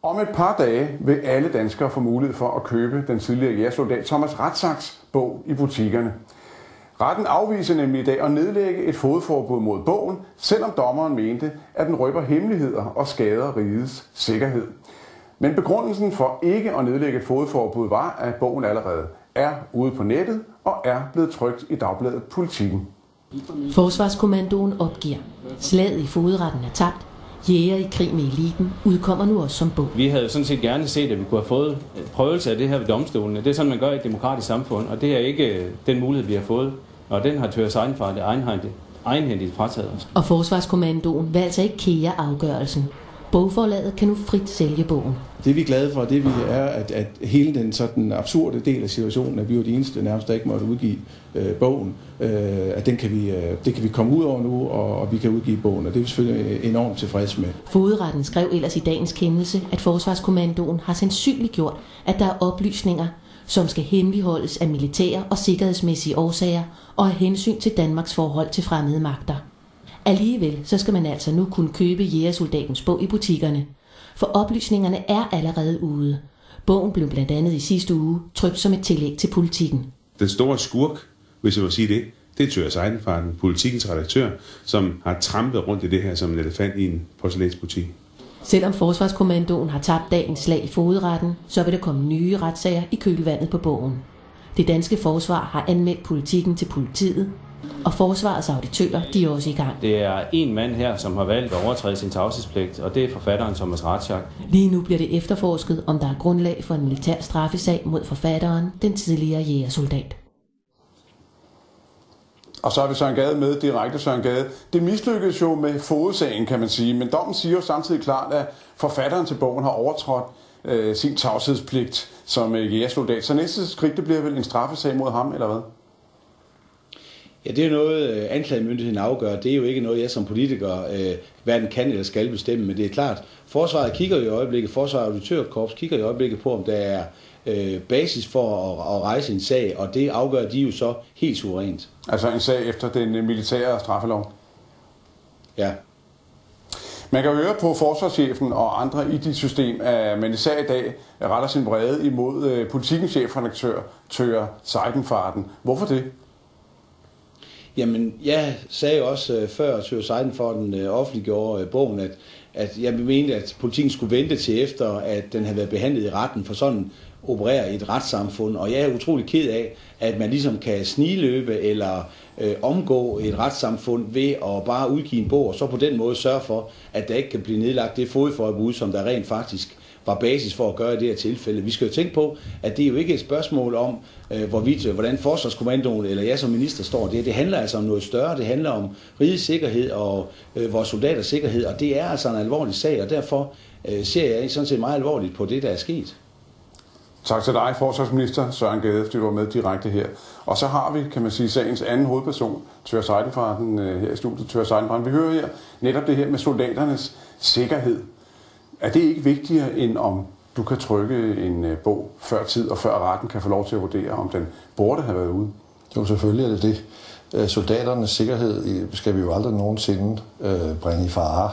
Om et par dage vil alle danskere få mulighed for at købe den tidligere jægersoldat Thomas Rathsacks bog i butikkerne. Retten afviser nemlig i dag at nedlægge et fogedforbud mod bogen, selvom dommeren mente, at den røber hemmeligheder og skader rigets sikkerhed. Men begrundelsen for ikke at nedlægge et fogedforbud var, at bogen allerede er ude på nettet og er blevet trykt i dagbladet Politiken. Forsvarskommandoen opgiver. Slaget i fogedretten er tabt. Jæger i krig med eliten udkommer nu også som bog. Vi havde sådan set gerne set, at vi kunne have fået prøvelse af det her ved domstolene. Det er sådan, man gør i et demokratisk samfund, og det er ikke den mulighed, vi har fået. Og den har Thyra Seidenfaden egenhændigt frataget os. Og Forsvarskommandoen vil altså ikke kære afgørelsen. Bogforlaget kan nu frit sælge bogen. Det vi er glade for, det vi er, at hele den sådan absurde del af situationen, at vi var de eneste nærmest, der ikke måtte udgive bogen, at det kan vi komme ud over nu, og vi kan udgive bogen, og det er vi selvfølgelig enormt tilfredse med. Fogedretten skrev ellers i dagens kendelse, at Forsvarskommandoen har sandsynliggjort, at der er oplysninger, som skal hemmeligholdes af militære og sikkerhedsmæssige årsager og af hensyn til Danmarks forhold til fremmede magter. Alligevel så skal man altså nu kunne købe jægersoldatens bog i butikkerne, for oplysningerne er allerede ude. Bogen blev blandt andet i sidste uge trykt som et tillæg til Politiken. Den store skurk, hvis jeg må sige det, det er Thyra Seidenfaden, Politikens redaktør, som har trampet rundt i det her som en elefant i en porcelænsbutik. Selvom Forsvarskommandoen har tabt dagens slag i fogedretten, så vil der komme nye retssager i kølvandet på bogen. Det danske forsvar har anmeldt Politiken til politiet, og forsvarets auditører, de er også i gang. Det er en mand her, som har valgt at overtræde sin tavshedspligt, og det er forfatteren Thomas Rathsack. Lige nu bliver det efterforsket, om der er grundlag for en militær straffesag mod forfatteren, den tidligere jægersoldat. Og så har vi Søren Gade med, direkte Søren Gade. Det mislykkedes jo med fogedsagen, kan man sige, men dommen siger jo samtidig klart, at forfatteren til bogen har overtrådt sin tavshedspligt som jægersoldat. Så næste skridt, det bliver vel en straffesag mod ham, eller hvad? Ja, det er noget, anklagemyndigheden afgør. Det er jo ikke noget, jeg som politiker hverken kan eller skal bestemme, men det er klart, forsvaret kigger i øjeblikket, forsvaret og auditørkorps kigger i øjeblikket på, om der er basis for at rejse en sag, og det afgør de jo så helt suverænt. Altså en sag efter den militære straffelov? Ja. Man kan høre på forsvarschefen og andre i dit system, at man især i dag retter sin vrede imod Politikens chefredaktør Thyra Seidenfaden. Hvorfor det? Jamen, jeg sagde også før Thyra Seidenfaden offentliggjorde bogen, at jeg mente, at Politiken skulle vente til efter, at den havde været behandlet i retten, for sådan opererer i et retssamfund. Og jeg er utrolig ked af, at man ligesom kan snigløbe eller omgå et retssamfund ved at bare udgive en bog, og så på den måde sørge for, at der ikke kan blive nedlagt det fogedforbud, som der rent faktisk var basis for at gøre i det her tilfælde. Vi skal jo tænke på, at det er jo ikke et spørgsmål om, hvordan Forsvarskommandoen eller jeg som minister står. Det handler altså om noget større. Det handler om rigets sikkerhed og vores soldaters sikkerhed, og det er altså en alvorlig sag, og derfor ser jeg sådan set meget alvorligt på det, der er sket. Tak til dig, forsvarsminister Søren Gade, fordi du var med direkte her. Og så har vi, kan man sige, sagens anden hovedperson, Thyra Seidenfaden, her i studiet. Thyra Seidenfaden, vi hører her netop det her med soldaternes sikkerhed. Er det ikke vigtigere, end om du kan trykke en bog før tid, og før retten kan få lov til at vurdere, om den burde have været ude? Jo, selvfølgelig er det det. Soldaternes sikkerhed skal vi jo aldrig nogensinde bringe i fare.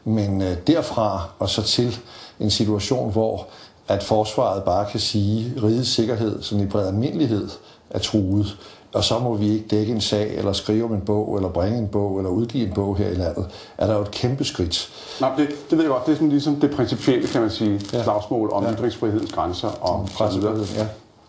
Men derfra og så til en situation, hvor at forsvaret bare kan sige, at rigets sikkerhed, sådan i bred almindelighed, er truet. Og så må vi ikke dække en sag, eller skrive om en bog, eller bringe en bog, eller udgive en bog her i landet. Er der jo et kæmpe skridt. Nej, det ved jeg godt. Det er sådan ligesom det principielle, kan man sige, slagsmål om ytringsfrihedens grænser og så videre. Ja.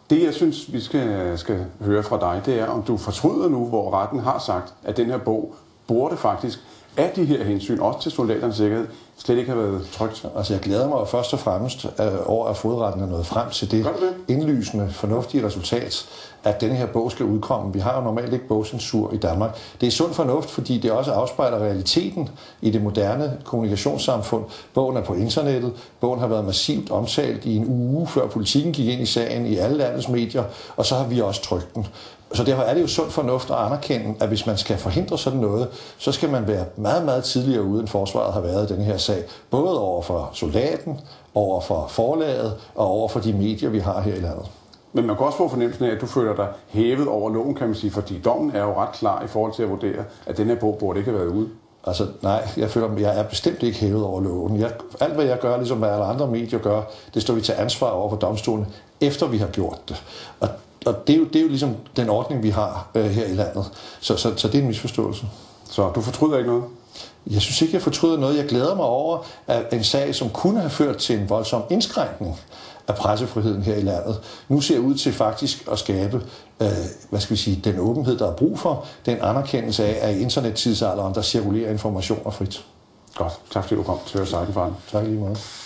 Det, jeg synes, vi skal høre fra dig, det er, om du fortryder nu, hvor retten har sagt, at den her bog burde faktisk af de her hensyn, også til soldaternes sikkerhed, slet ikke have været trygt. Altså jeg glæder mig først og fremmest over, at fogedretten er nået frem til det indlysende, fornuftige resultat, at denne her bog skal udkomme. Vi har jo normalt ikke bogcensur i Danmark. Det er sund fornuft, fordi det også afspejler realiteten i det moderne kommunikationssamfund. Bogen er på internettet. Bogen har været massivt omtalt i en uge, før Politiken gik ind i sagen i alle landets medier, og så har vi også trykt den. Så derfor er det jo sund fornuft at anerkende, at hvis man skal forhindre sådan noget, så skal man være meget, meget tidligere ude, end forsvaret har været i denne her sag. Både over for soldaten, over for forlaget og over for de medier, vi har her i landet. Men man kan også få fornemmelsen af, at du føler dig hævet over loven, kan man sige, fordi dommen er jo ret klar i forhold til at vurdere, at den her bog burde ikke have været ude. Altså nej, jeg føler, at jeg er bestemt ikke hævet over loven. Alt hvad jeg gør, ligesom hvad alle andre medier gør, det står vi til ansvar over for domstolen, efter vi har gjort det. Og det er jo ligesom den ordning, vi har her i landet. Så det er en misforståelse. Så du fortryder ikke noget? Jeg synes ikke, jeg fortryder noget. Jeg glæder mig over, at en sag, som kunne have ført til en voldsom indskrænkning af pressefriheden her i landet, nu ser ud til faktisk at skabe den åbenhed, der er brug for, den anerkendelse af, at i internettidsalderens, der cirkulerer informationer frit. Godt. Tak fordi du kom til at sige det for den. Tak lige meget.